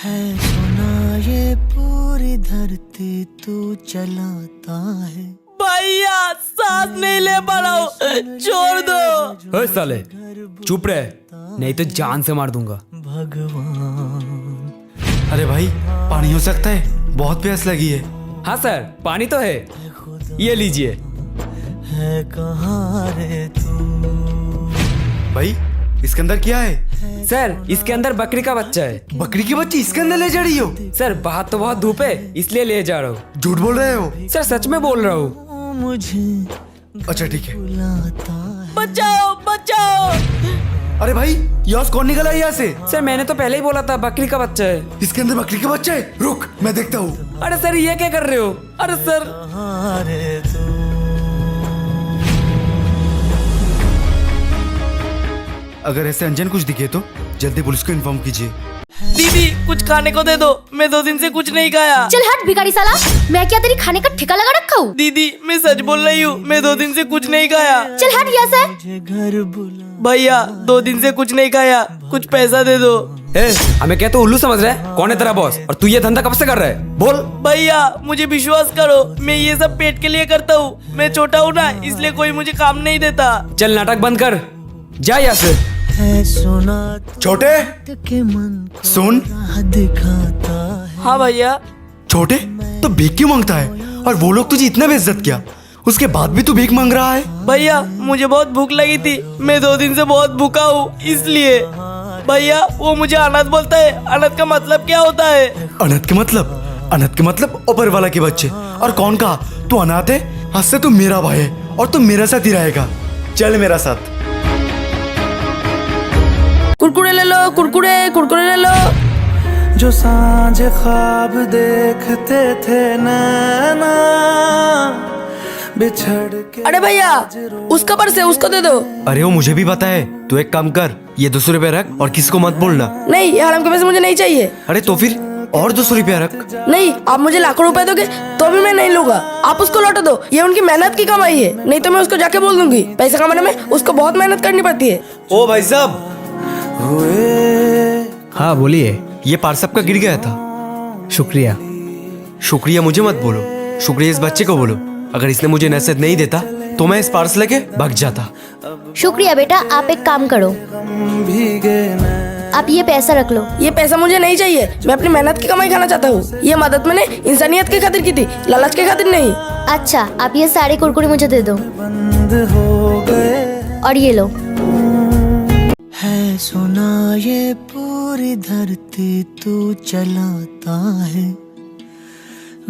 है सुना ये पूरी धरती तू चलाता है। भैया सांस नहीं ले पा रहा हूँ, छोड़ दो। साले चुप रहे, नहीं तो जान से मार दूंगा। भगवान अरे भाई पानी हो सकता है, बहुत प्यास लगी है। हाँ सर पानी तो है, ये लीजिए। है कहाँ रे तू? भाई इसके अंदर क्या है? सर इसके अंदर बकरी का बच्चा है। बकरी की बच्ची इसके अंदर ले जा रही हो? सर बाहर तो बहुत धूप है इसलिए ले जा रहा हूँ। झूठ बोल रहे हो? सर सच में बोल रहा हूँ। मुझे अच्छा ठीक है। बुलाता है। बचाओ बचाओ। अरे भाई यहाँ कौन निकला है यहाँ से? सर मैंने तो पहले ही बोला था बकरी का बच्चा है। इसके अंदर बकरी का बच्चा है? रुक मैं देखता हूँ। अरे सर ये क्या कर रहे हो? अरे सर कहाँ रे तू? अगर ऐसे अंजन कुछ दिखे तो जल्दी पुलिस को इन्फॉर्म कीजिए। दीदी कुछ खाने को दे दो, मैं 2 दिन से कुछ नहीं खाया। चल हट भिखारी साला, मैं क्या तेरी खाने का ठेका लगा रखा हूँ? दीदी मैं सच बोल रही हूँ, मैं 2 दिन से कुछ नहीं खाया। चल हट यहाँ से। मुझे घर बुला। भैया 2 दिन से कुछ नहीं खाया, कुछ पैसा दे दो। हमें क्या तो उल्लू समझ रहा है? कौन है तेरा बॉस और तू ये धंधा कब से कर रहा है? बोल। भैया मुझे विश्वास करो, मैं ये सब पेट के लिए करता हूँ। मैं छोटा हूँ ना, इसलिए कोई मुझे काम नहीं देता। चल नाटक बंद कर, जा यहाँ से। है सुना छोटे के मन को सुन। राह दिखाता है। हाँ भैया। छोटे तो भीख क्यों मांगता है? और वो लोग तुझे इतना बेइज्जत किया, उसके बाद भी तू भीख मांग रहा है? भैया मुझे बहुत भूख लगी थी, मैं 2 दिन से बहुत भूखा हूँ इसलिए। भैया वो मुझे अनाथ बोलता है, अनाथ का मतलब क्या होता है? अनाथ के मतलब? अनाथ के मतलब ऊपर वाला के बच्चे। और कौन कहा तू अनाथ है? आज से तू मेरा भाई है और तू मेरे साथ ही रहेगा। चल मेरा साथ। कुरकुरे ले लो, कुरकुरे कुरकुरे ले लो। जो सांझ ख्वाब देखते थे नैना बिछड़ के। अरे भैया उसका पर्स है, उसको दे दो। अरे वो मुझे भी पता है, तू एक काम कर, ये 200 रुपया रख और किसी को मत बोलना। नहीं ये हराम के पैसे मुझे नहीं चाहिए। अरे तो फिर और 200 रुपया रख। नहीं आप मुझे लाखों रुपए दोगे तो भी मैं नहीं लूंगा, आप उसको लौटा दो, ये उनकी मेहनत की कमाई है। नहीं तो मैं उसको जाके बोल दूंगी, पैसा कमाने में उसको बहुत मेहनत करनी पड़ती है। ओ भाई साहब। हाँ बोलिए। ये पार्सल आपका गिर गया था। शुक्रिया। शुक्रिया मुझे मत बोलो, शुक्रिया इस बच्चे को बोलो। अगर इसने मुझे नसीहत नहीं देता तो मैं इस पार्सल लेके भाग जाता। शुक्रिया बेटा, आप एक काम करो, आप ये पैसा रख लो। ये पैसा मुझे नहीं चाहिए, मैं अपनी मेहनत की कमाई खाना चाहता हूँ। ये मदद मैंने इंसानियत की खातिर की थी, लालच के खातिर नहीं। अच्छा आप ये सारे कुरकुरे मुझे दे दो बंद हो गए। और ये लो। है सुना ये पूरी धरती तू चलाता है।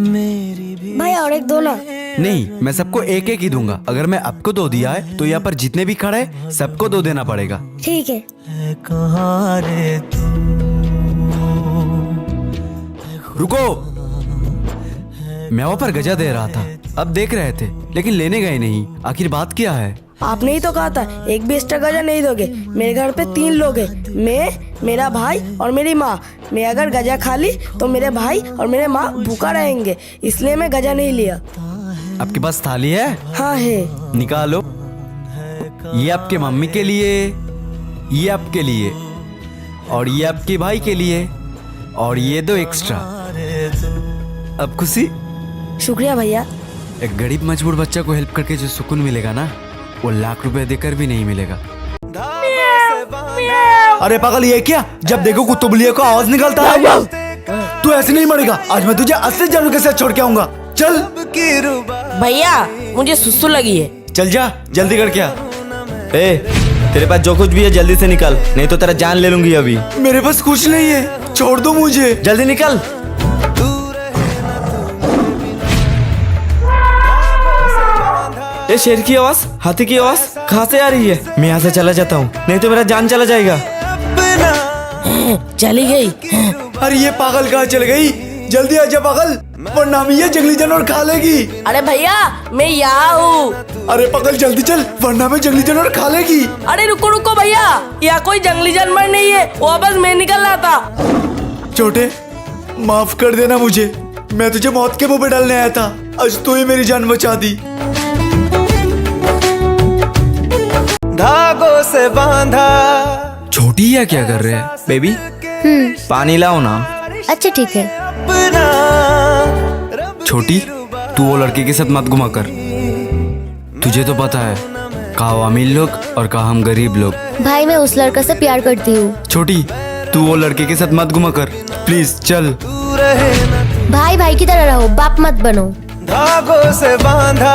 मेरी भी भाई और एक दो ना। नहीं मैं सबको एक एक ही दूंगा। अगर मैं आपको 2 दिया है तो यहाँ पर जितने भी खड़े हैं सबको 2 देना पड़ेगा। ठीक है। कहाँ रे तू? रुको, मैं वहाँ पर गजा दे रहा था, अब देख रहे थे लेकिन लेने गए नहीं। आखिर बात क्या है? आपने ही तो कहा था एक भी एक्स्ट्रा गजा नहीं दोगे। मेरे घर पे 3 लोग हैं, मैं, मेरा भाई और मेरी माँ। मैं अगर गजा खा ली तो मेरे भाई और मेरे माँ भूखा रहेंगे, इसलिए मैं गजा नहीं लिया। आपके पास थाली है? हाँ है। निकालो। ये आपके मम्मी के लिए, ये आपके लिए और ये आपके भाई के लिए और ये 2 एक्स्ट्रा। अब खुशी? शुक्रिया भैया। एक गरीब मजबूर बच्चा को हेल्प करके जो सुकून मिलेगा ना, वो लाख रुपए देकर भी नहीं मिलेगा। अरे पागल ये क्या? जब देखो कुत्तों बिल्लियों को आवाज निकलता है। तू ऐसे नहीं मरेगा, आज मैं तुझे असली जानवर के साथ छोड़ के आऊंगा। चल। भैया मुझे सुसु लगी है। चल जा जल्दी कर। क्या तेरे पास जो कुछ भी है जल्दी से निकल, नहीं तो तेरा जान ले लूंगी अभी। मेरे पास कुछ नहीं है, छोड़ दो मुझे। जल्दी निकल। ये शेर की आवाज, हाथी की आवाज कहाँ से आ रही है? मैं यहाँ से चला जाता हूँ, नहीं तो मेरा जान चला जाएगा। चली गई। अरे ये पागल कहाँ चल गई? जल्दी आजा पागल, वरना हमें ये जंगली जानवर खा लेगी। अरे भैया मैं यहाँ हूँ। अरे पागल जल्दी चल, वरना हमें जंगली जानवर खा लेगी। अरे रुको रुको भैया, यहाँ कोई जंगली जानवर नहीं है, वापस मैं निकल रहा था। छोटे माफ कर देना मुझे, मैं तुझे मौत के मुंह पे डालने आया था, आज तू ही मेरी जान बचा दी। धागों से बांधा। छोटी या क्या कर रहे हैं? बेबी पानी लाओ ना। अच्छा ठीक है। छोटी, तू वो लड़के के साथ मत घुमा कर। तुझे तो पता है कहाँ वो अमीर लोग और कहाँ हम गरीब लोग। भाई मैं उस लड़का से प्यार करती हूँ। छोटी, तू वो लड़के के साथ मत घुमा कर प्लीज, चल। भाई भाई की तरह रहो, बाप मत बनो। धागों से बांधा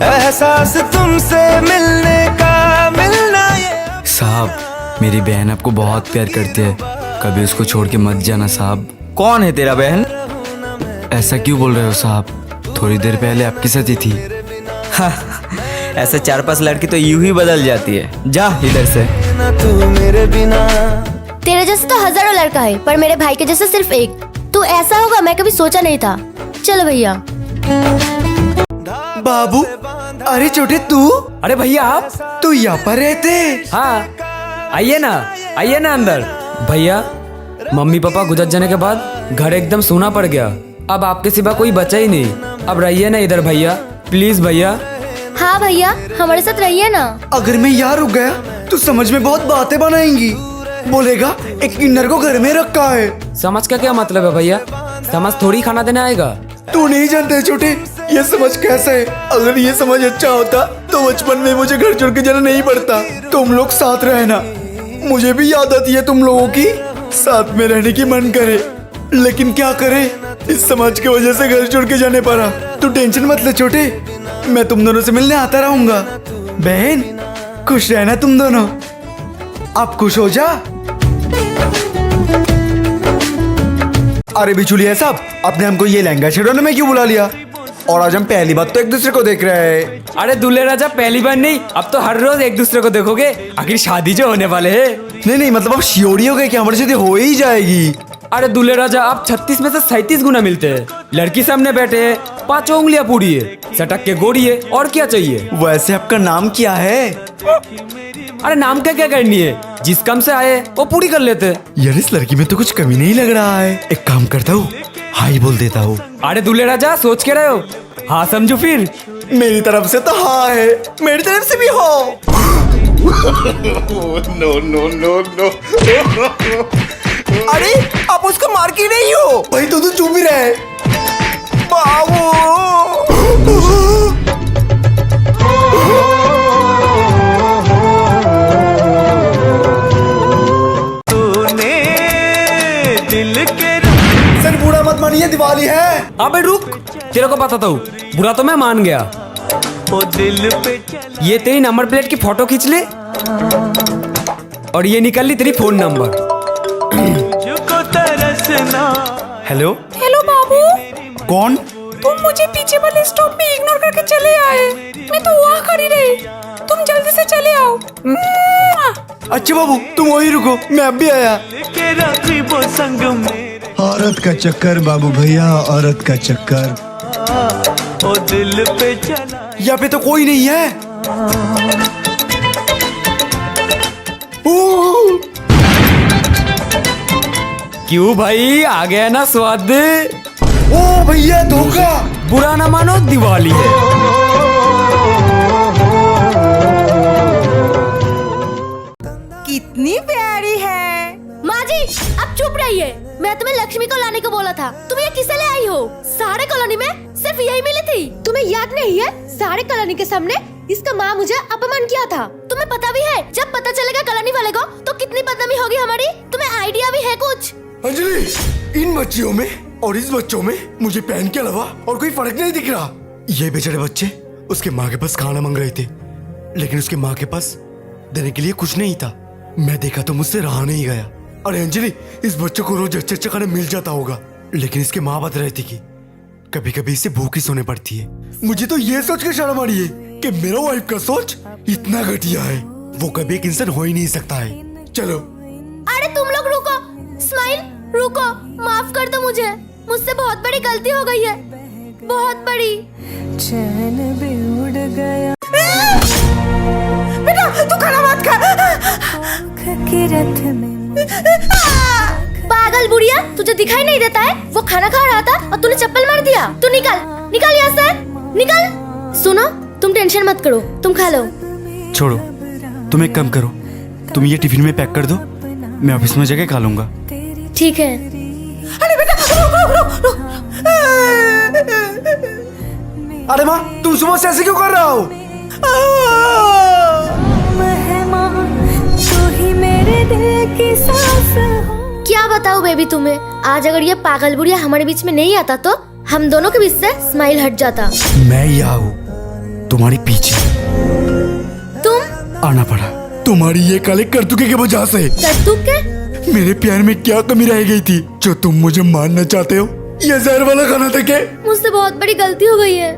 एहसास तुमसे मिलने का मिलना ये। साहब, मेरी बहन आपको बहुत प्यार करती है, कभी उसको छोड़ के मत जाना साहब। कौन है तेरा बहन? ऐसा क्यों बोल रहे हो साहब? थोड़ी देर पहले आपके साथ ही थी। ऐसे 4-5 लड़की तो यूं ही बदल जाती है। जा इधर से। ना तू मेरे बिना तेरे जैसे तो हजारों लड़का है, पर मेरे भाई के जैसे सिर्फ एक। तू ऐसा होगा मैं कभी सोचा नहीं था। चलो भैया। बाबू, अरे छोटे तू अरे भैया आप? तू यहाँ पर रहते? हाँ, आइए ना अंदर। भैया, मम्मी पापा गुजर जाने के बाद घर एकदम सूना पड़ गया। अब आपके सिवा कोई बचा ही नहीं। अब रहिए ना इधर भैया, प्लीज भैया। हाँ भैया, हमारे साथ रहिए ना। अगर मैं यहाँ रुक गया तो समझ में बहुत बातें बनाएंगी। बोलेगा एक किन्नर को घर में रखा है। समझ का क्या मतलब है भैया? समझ थोड़ी खाना देने आएगा। तू नहीं जानते छोटे, ये समझ कैसा है। अगर ये समझ अच्छा होता तो बचपन में मुझे घर छोड़ के जाना नहीं पड़ता। तुम लोग साथ रहना। मुझे भी याद आती है तुम लोगों की, साथ में रहने की मन करे, लेकिन क्या करे, इस समाज की वजह से घर छोड़ के जाने पड़ा। तू टेंशन मत ले छोटे, मैं तुम दोनों से मिलने आता रहूंगा। बहन, खुश रहना तुम दोनों। आप खुश हो जा। अरे बिचुलिया साहब, आपने हमको ये लहंगा शेडोने में क्यों बुला लिया? और आज हम पहली बार तो एक दूसरे को देख रहे हैं। अरे दूल्हे राजा, पहली बार नहीं, अब तो हर रोज एक दूसरे को देखोगे। आखिर शादी जो होने वाले है। नहीं, मतलब अब श्योर ही हो गए कि हमारी शादी हो ही जाएगी। अरे दूल्हे राजा, आप 36 में से 37 गुना मिलते हैं। लड़की सामने बैठे है, 5 उंगलियां पूरी है, सटक के गोरी है, और क्या चाहिए? वैसे आपका नाम क्या है? अरे नाम क्या करनी है, जिस काम से आए वो पूरी कर लेते। यार इस लड़की में तो कुछ कमी नहीं लग रहा है। एक काम करता हूँ, हाई बोल देता हूँ। अरे दूल्हे राजा, सोच के रहे हो? हाँ समझो फिर। मेरी तरफ से तो हाँ है, मेरी तरफ से भी हो। अरे आप उसको मार के नहीं हो भाई, तो तू चुप ही रहे। बाबू, तूने दिल के सर बुरा मत मानिए, दिवाली है। अबे रुक, तेरे को बताता हूँ। बुरा तो मैं मान गया। ओ दिल पे चला ये तेरी नंबर प्लेट की फोटो खींच ले, और ये निकल ली तेरी फोन नंबर। तुझको तरसना। हेलो हेलो बाबू, कौन? तुम मुझे पीछे वाले स्टॉप में इग्नोर करके चले आए। मैं तो वहाँ खड़ी रही, तुम जल्दी से चले आओ। अच्छा बाबू, तुम वही रुको, मैं अब भी आया। के राखी वो संग मेरे। औरत का चक्कर बाबू भैया, औरत का चक्कर। ओ दिल पे चला। यहाँ पे तो कोई नहीं है। ओह, क्यों भाई, आ गया ना स्वाद? ओ भैया धोखा। बुरा ना मानो, दिवाली है। कितनी प्यारी है। माँ जी, अब चुप रहिए। मैं तुम्हें लक्ष्मी को लाने को बोला था, तुम ये किसे ले आई हो? सारे कॉलोनी में सिर्फ यही मिली थी। तुम्हें याद नहीं है? सारे कॉलोनी के सामने इसका माँ मुझे अपमान किया था। तुम्हें पता भी है, जब पता चलेगा कॉलोनी वाले को तो कितनी बदनामी होगी हमारी। तुम्हें आइडिया भी है कुछ? अंजलि, इन बच्चियों में और इस बच्चों में मुझे पहन के अलावा और कोई फर्क नहीं दिख रहा। ये बेचारे बच्चे उसके माँ के पास खाना मांग रहे थे, लेकिन उसके माँ के पास देने के लिए कुछ नहीं था। मैं देखा तो मुझसे रहा नहीं गया। अरे अंजलि, इस बच्चों को रोज अच्छे अच्छे खाने मिल जाता होगा, लेकिन इसके माँ बता रही थी कि कभी कभी इसे भूखी सोने पड़ती है। मुझे तो ये सोच के शर्म आ रही है कि मेरा वाइफ का सोच इतना घटिया है। वो कभी एक इंसान हो ही नहीं सकता है। चलो। अरे तुम लोग रुको, स्माइल रुको, माफ कर दो मुझे। मुझसे बहुत बड़ी गलती हो गई है, बहुत बड़ी। चैन भी उड़ गया। बेटा तू खाना मत खा। पागल बुढ़िया, तुझे दिखाई नहीं देता है? वो खाना खा रहा था और तूने चप्पल मार दिया। तू निकल, निकल यहाँ से, निकल। सुनो, तुम टेंशन मत करो, तुम खा लो। छोड़ो, तुम एक काम करो, तुम ये टिफिन में पैक कर दो, मैं ऑफिस में जाके खा लूंगा। ठीक है। अरे बेटा रुक रुक रुक अरे माँ तुम सुबह से ऐसे क्यों कर रहा हो? क्या बताऊं बेबी तुम्हें, आज अगर ये पागल बुढ़िया हमारे बीच में नहीं आता तो हम दोनों के बीच से स्माइल हट जाता। मैं यहाँ हूँ तुम्हारे पीछे, तुम आना पड़ा तुम्हारी ये काले करतूके की वजह से। करतूत के? मेरे प्यार में क्या कमी रह गई थी जो तुम मुझे मारना चाहते हो? ये जहर वाला खाना था क्या? मुझसे बहुत बड़ी गलती हो गई है।